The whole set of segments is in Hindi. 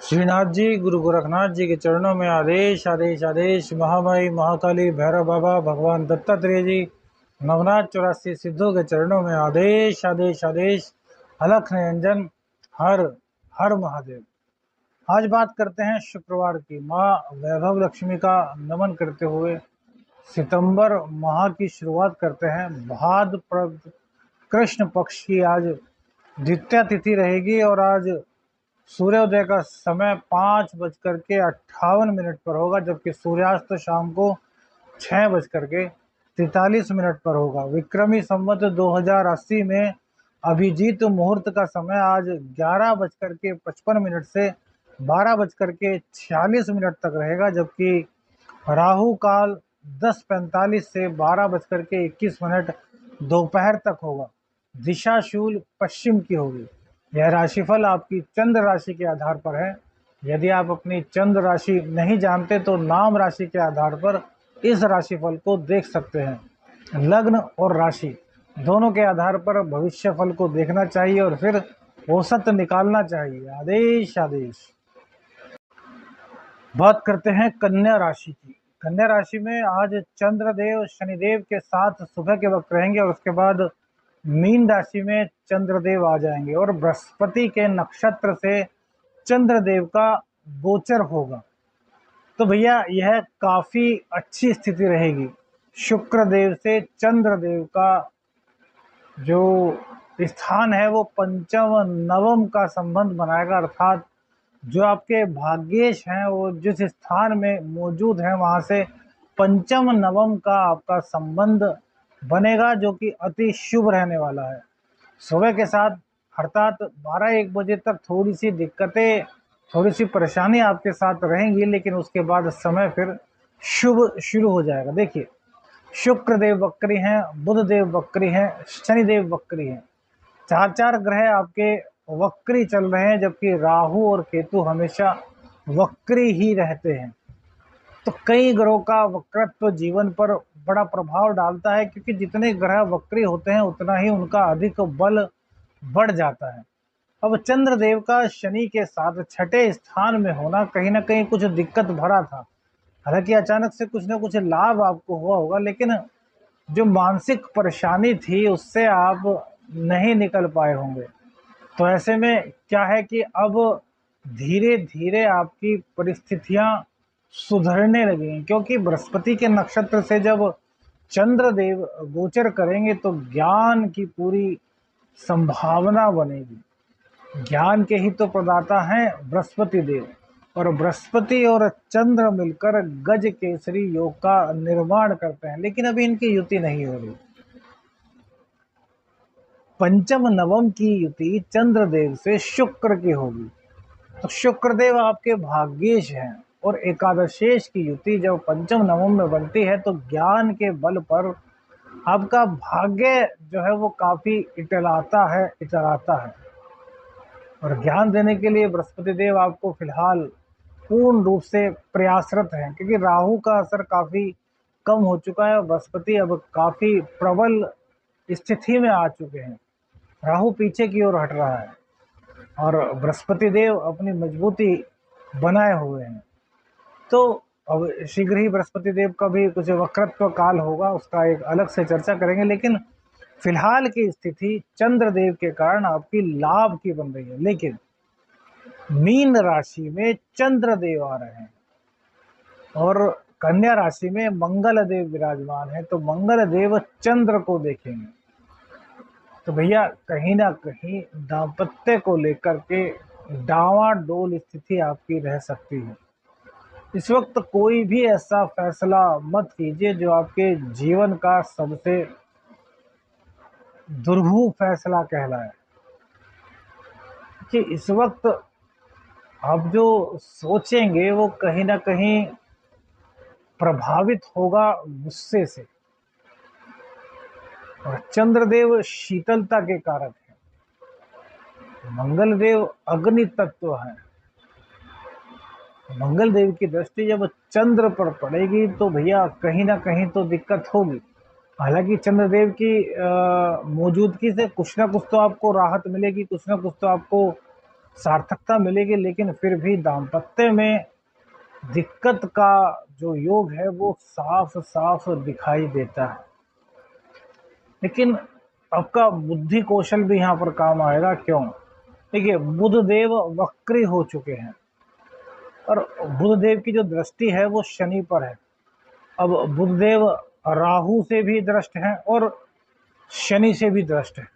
श्रीनाथ जी, गुरु गोरखनाथ जी के चरणों में आदेश आदेश आदेश। महामाई महाकाली भैरव बाबा भगवान दत्तात्रेय जी नवनाथ 84 सिद्धों के चरणों में आदेश आदेश आदेश। अलख निरंजन हर हर महादेव। आज बात करते हैं शुक्रवार की। माँ वैभव लक्ष्मी का नमन करते हुए सितंबर माह की शुरुआत करते हैं। भाद्रपद कृष्ण पक्ष की आज द्वितीया तिथि रहेगी और आज सूर्योदय का समय 5:58 पर होगा, जबकि सूर्यास्त शाम को 6:43 पर होगा। विक्रमी संवत 2080 में अभिजीत मुहूर्त का समय आज 11:55 से 12:46 तक रहेगा, जबकि राहु काल 10:45 से 12:21 दोपहर तक होगा। दिशा शूल पश्चिम की होगी। यह राशिफल आपकी चंद्र राशि के आधार पर है। यदि आप अपनी चंद्र राशि नहीं जानते तो नाम राशि के आधार पर इस राशिफल को देख सकते हैं। लग्न और राशि दोनों के आधार पर भविष्य फल को देखना चाहिए और फिर औसत निकालना चाहिए। आदेश आदेश। बात करते हैं कन्या राशि की। कन्या राशि में आज चंद्रदेव शनिदेव के साथ सुबह के वक्त रहेंगे और उसके बाद मीन राशि में चंद्रदेव आ जाएंगे और बृहस्पति के नक्षत्र से चंद्रदेव का गोचर होगा। तो भैया यह काफी अच्छी स्थिति रहेगी। शुक्रदेव से चंद्रदेव का जो स्थान है वो पंचम नवम का संबंध बनाएगा, अर्थात जो आपके भाग्येश हैं वो जिस स्थान में मौजूद हैं वहां से पंचम नवम का आपका संबंध बनेगा, जो कि अति शुभ रहने वाला है। सुबह के साथ अर्थात 12-1 बजे तक थोड़ी सी दिक्कतें, थोड़ी सी परेशानी आपके साथ रहेंगी, लेकिन उसके बाद समय फिर शुभ शुरू हो जाएगा। देखिए, शुक्र देव वक्री हैं, बुध देव वक्री हैं, शनिदेव वक्री हैं। 4 ग्रह आपके वक्री चल रहे हैं, जबकि राहु और केतु हमेशा वक्री ही रहते हैं। तो कई ग्रहों का वक्रत्व जीवन पर बड़ा प्रभाव डालता है, क्योंकि जितने ग्रह वक्री होते हैं उतना ही उनका अधिक बल बढ़ जाता है। अब चंद्रदेव का शनि के साथ छठे स्थान में होना कहीं ना कहीं कुछ दिक्कत भरा था। हालांकि अचानक से कुछ ना कुछ लाभ आपको हुआ होगा, लेकिन जो मानसिक परेशानी थी उससे आप नहीं निकल पाए होंगे। तो ऐसे में क्या है कि अब धीरे धीरे आपकी परिस्थितियां सुधरने लगेंगी, क्योंकि बृहस्पति के नक्षत्र से जब चंद्रदेव गोचर करेंगे तो ज्ञान की पूरी संभावना बनेगी। ज्ञान के ही तो प्रदाता हैं बृहस्पति देव, और बृहस्पति और चंद्र मिलकर गज केसरी योग का निर्माण करते हैं, लेकिन अभी इनकी युति नहीं हो रही। पंचम नवम की युति चंद्रदेव से शुक्र की होगी। तो शुक्रदेव आपके भाग्येश हैं, और एकादशेश की युति जब पंचम नवम में बनती है तो ज्ञान के बल पर आपका भाग्य जो है वो काफी इटलाता है। और ज्ञान देने के लिए बृहस्पति देव आपको फिलहाल पूर्ण रूप से प्रयासरत हैं, क्योंकि राहु का असर काफी कम हो चुका है और बृहस्पति अब काफी प्रबल स्थिति में आ चुके हैं। राहु पीछे की ओर हट रहा है और बृहस्पति देव अपनी मजबूती बनाए हुए हैं। तो अब शीघ्र ही बृहस्पति देव का भी कुछ वक्रत्व काल होगा, उसका एक अलग से चर्चा करेंगे, लेकिन फिलहाल की स्थिति चंद्रदेव के कारण आपकी लाभ की बन रही है। लेकिन मीन राशि में चंद्रदेव आ रहे हैं और कन्या राशि में मंगल देव विराजमान है, तो मंगल देव चंद्र को देखेंगे। तो भैया कहीं ना कहीं दाम्पत्य को लेकर के डावाडोल स्थिति आपकी रह सकती है। इस वक्त कोई भी ऐसा फैसला मत कीजिए जो आपके जीवन का सबसे दुर्भू फैसला कहलाए, कि इस वक्त आप जो सोचेंगे वो कहीं ना कहीं प्रभावित होगा गुस्से से। और चंद्रदेव शीतलता के कारक है, मंगल देव अग्नि तत्व है। मंगल देव की दृष्टि जब चंद्र पर पड़ेगी तो भैया कहीं ना कहीं तो दिक्कत होगी। हालांकि चंद्रदेव की मौजूदगी से कुछ ना कुछ तो आपको राहत मिलेगी, कुछ ना कुछ तो आपको सार्थकता मिलेगी, लेकिन फिर भी दाम्पत्य में दिक्कत का जो योग है वो साफ साफ दिखाई देता है। लेकिन आपका बुद्धि कौशल भी यहाँ पर काम आएगा। क्यों? देखिए, बुध देव वक्री हो चुके हैं और बुध देव की जो दृष्टि है वो शनि पर है। अब बुध देव राहु से भी दृष्ट हैं और शनि से भी दृष्ट है।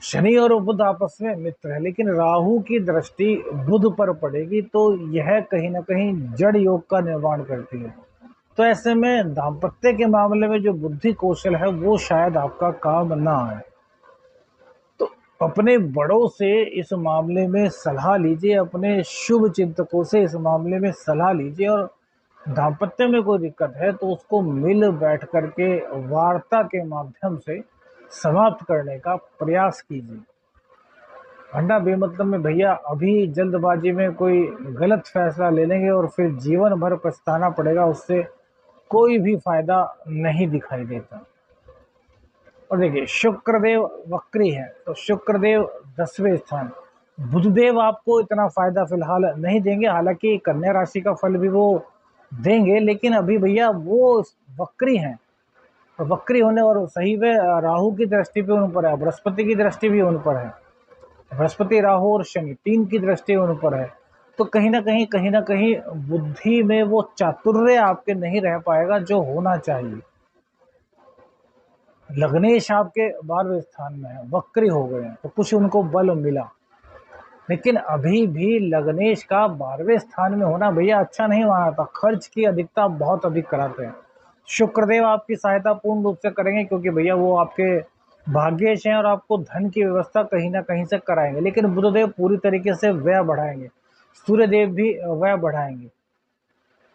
शनि और बुध आपस में मित्र है, लेकिन राहु की दृष्टि बुध पर पड़ेगी तो यह कहीं ना कहीं जड़ योग का निर्माण करती है। तो ऐसे में दाम्पत्य के मामले में जो बुद्धि कौशल है वो शायद आपका काम ना आए। तो अपने बड़ों से इस मामले में सलाह लीजिए, अपने शुभ चिंतकों से इस मामले में सलाह लीजिए, और दाम्पत्य में कोई दिक्कत है तो उसको मिल बैठ करके वार्ता के माध्यम से समाप्त करने का प्रयास कीजिए। वरना बेमतलब में भैया अभी जल्दबाजी में कोई गलत फैसला ले लेंगे और फिर जीवन भर पछताना पड़ेगा, उससे कोई भी फायदा नहीं दिखाई देता। और देखिए, शुक्रदेव वक्री है तो शुक्रदेव 10वें स्थान, बुधदेव आपको इतना फायदा फिलहाल नहीं देंगे। हालांकि कन्या राशि का फल भी वो देंगे, लेकिन अभी भैया वो वक्री हैं, और वक्री होने और सही में राहु की दृष्टि भी उन पर है, बृहस्पति की दृष्टि भी उन पर है, बृहस्पति राहु और शनि 3 की दृष्टि उन पर है। तो कहीं ना कहीं बुद्धि में वो चातुर्य आपके नहीं रह पाएगा जो होना चाहिए। लग्नेश आपके 12वें स्थान में है, वक्री हो गए हैं तो कुछ उनको बल मिला, लेकिन अभी भी लग्नेश का 12वें स्थान में होना भैया अच्छा नहीं माना था। खर्च की अधिकता बहुत अधिक कराते हैं। शुक्रदेव आपकी सहायता पूर्ण रूप से करेंगे, क्योंकि भैया वो आपके भाग्येश हैं और आपको धन की व्यवस्था कहीं ना कहीं से कराएंगे। लेकिन बुधदेव पूरी तरीके से व्यय बढ़ाएंगे, सूर्यदेव भी व्यय बढ़ाएंगे।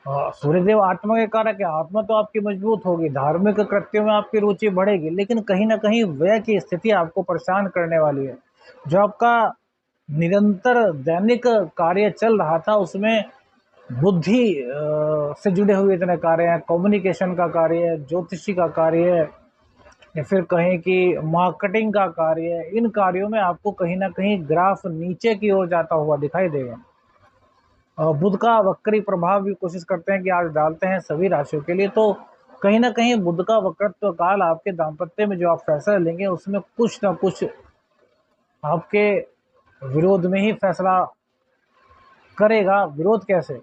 सूर्यदेव आत्मा के कारक है, आत्मा तो आपकी मजबूत होगी, धार्मिक कृत्यों में आपकी रुचि बढ़ेगी, लेकिन कहीं ना कहीं व्यय की स्थिति आपको परेशान करने वाली है। जो आपका निरंतर दैनिक कार्य चल रहा था उसमें बुद्धि से जुड़े हुए इतने कार्य हैं, कम्युनिकेशन का कार्य है, ज्योतिषी का कार्य है, या फिर कहें कि मार्केटिंग का कार्य है, इन कार्यों में आपको कहीं ना कहीं ग्राफ नीचे की ओर जाता हुआ दिखाई देगा। बुध का वक्री प्रभाव भी कोशिश करते हैं कि आज डालते हैं सभी राशियों के लिए। तो कहीं ना कहीं बुध का वक्रत्व काल आपके दाम्पत्य में जो आप फैसला लेंगे उसमें कुछ ना कुछ आपके विरोध में ही फैसला करेगा। विरोध कैसे?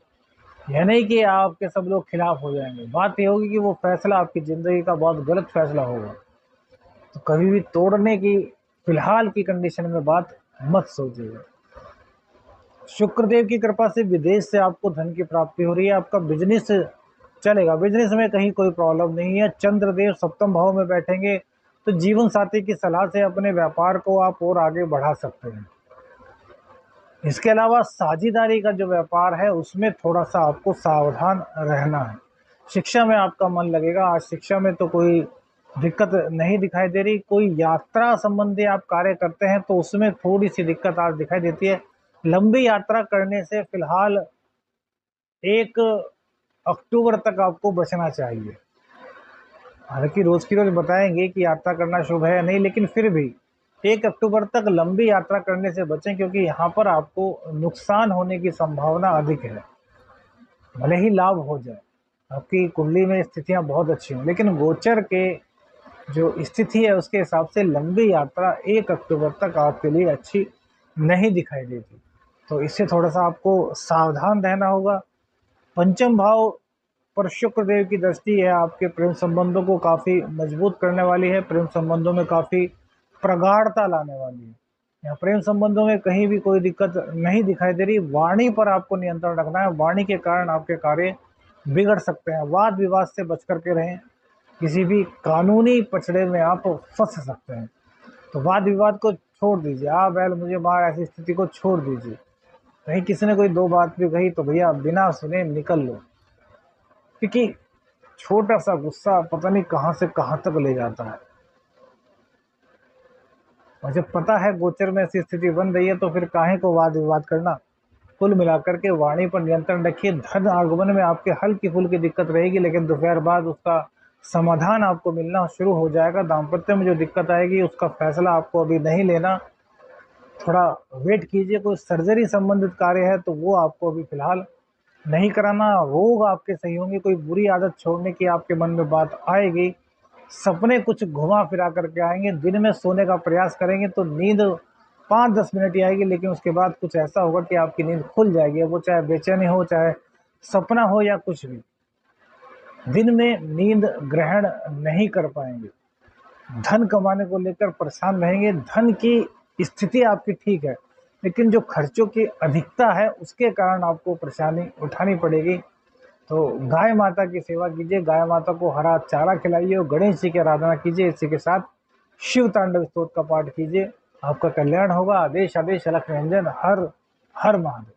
यह नहीं कि आपके सब लोग खिलाफ हो जाएंगे, बात यह होगी कि वो फैसला आपकी जिंदगी का बहुत गलत फैसला होगा। तो कभी भी तोड़ने की फिलहाल की कंडीशन में बात मत सोचिएगा। शुक्रदेव की कृपा से विदेश से आपको धन की प्राप्ति हो रही है, आपका बिजनेस चलेगा, बिजनेस में कहीं कोई प्रॉब्लम नहीं है। चंद्रदेव 7वें भाव में बैठेंगे तो जीवन साथी की सलाह से अपने व्यापार को आप और आगे बढ़ा सकते हैं। इसके अलावा साझेदारी का जो व्यापार है उसमें थोड़ा सा आपको सावधान रहना है। शिक्षा में आपका मन लगेगा, आज शिक्षा में तो कोई दिक्कत नहीं दिखाई दे रही। कोई यात्रा संबंधी आप कार्य करते हैं तो उसमें थोड़ी सी दिक्कत आज दिखाई देती है। लंबी यात्रा करने से फिलहाल 1 अक्टूबर तक आपको बचना चाहिए। हालांकि रोज की रोज बताएंगे कि यात्रा करना शुभ है या नहीं, लेकिन फिर भी 1 अक्टूबर तक लंबी यात्रा करने से बचें, क्योंकि यहाँ पर आपको नुकसान होने की संभावना अधिक है। भले ही लाभ हो जाए, आपकी कुंडली में स्थितियाँ बहुत अच्छी हों, लेकिन गोचर के जो स्थिति है उसके हिसाब से लंबी यात्रा 1 अक्टूबर तक आपके लिए अच्छी नहीं दिखाई देती। तो इससे थोड़ा सा आपको सावधान रहना होगा। 5वें भाव पर शुक्र देव की दृष्टि है, आपके प्रेम संबंधों को काफ़ी मजबूत करने वाली है, प्रेम संबंधों में काफ़ी प्रगाढ़ता लाने वाली है। यहाँ प्रेम संबंधों में कहीं भी कोई दिक्कत नहीं दिखाई दे रही। वाणी पर आपको नियंत्रण रखना है, वाणी के कारण आपके कार्य बिगड़ सकते हैं। वाद विवाद से बच करके रहें, किसी भी कानूनी पचड़े में आप फंस सकते हैं। तो वाद विवाद को छोड़ दीजिए, आप बैल मुझे मार ऐसी स्थिति को छोड़ दीजिए। कहीं किसी ने कोई 2 बात भी कही तो भैया बिना सुने निकल लो, क्योंकि छोटा सा गुस्सा पता नहीं कहाँ से कहाँ तक ले जाता है। और जब पता है गोचर में ऐसी स्थिति बन रही है तो फिर काहे को वाद विवाद करना। कुल मिलाकर के वाणी पर नियंत्रण रखिए। धन आगमन में आपके हल्की फुल्की दिक्कत रहेगी, लेकिन दोपहर बाद उसका समाधान आपको मिलना शुरू हो जाएगा। दाम्पत्य में जो दिक्कत आएगी उसका फैसला आपको अभी नहीं लेना, थोड़ा वेट कीजिए। कोई सर्जरी संबंधित कार्य है तो वो आपको अभी फिलहाल नहीं कराना। रोग आपके सही होंगे, कोई बुरी आदत छोड़ने की आपके मन में बात आएगी, सपने कुछ घुमा फिरा करके आएंगे, दिन में सोने का प्रयास करेंगे तो नींद 5-10 मिनट ही आएगी, लेकिन उसके बाद कुछ ऐसा होगा कि आपकी नींद खुल जाएगी। वो चाहे बेचैनी हो, चाहे सपना हो या कुछ भी, दिन में नींद ग्रहण नहीं कर पाएंगे। धन कमाने को लेकर परेशान रहेंगे। धन की स्थिति आपकी ठीक है, लेकिन जो खर्चों की अधिकता है उसके कारण आपको परेशानी उठानी पड़ेगी। तो गाय माता की सेवा कीजिए, गाय माता को हरा चारा खिलाइए और गणेश जी की आराधना कीजिए। इसी के साथ शिव तांडव स्तोत्र का पाठ कीजिए, आपका कल्याण होगा। आदेश आदेश अलख निरंजन, हर हर महादेव।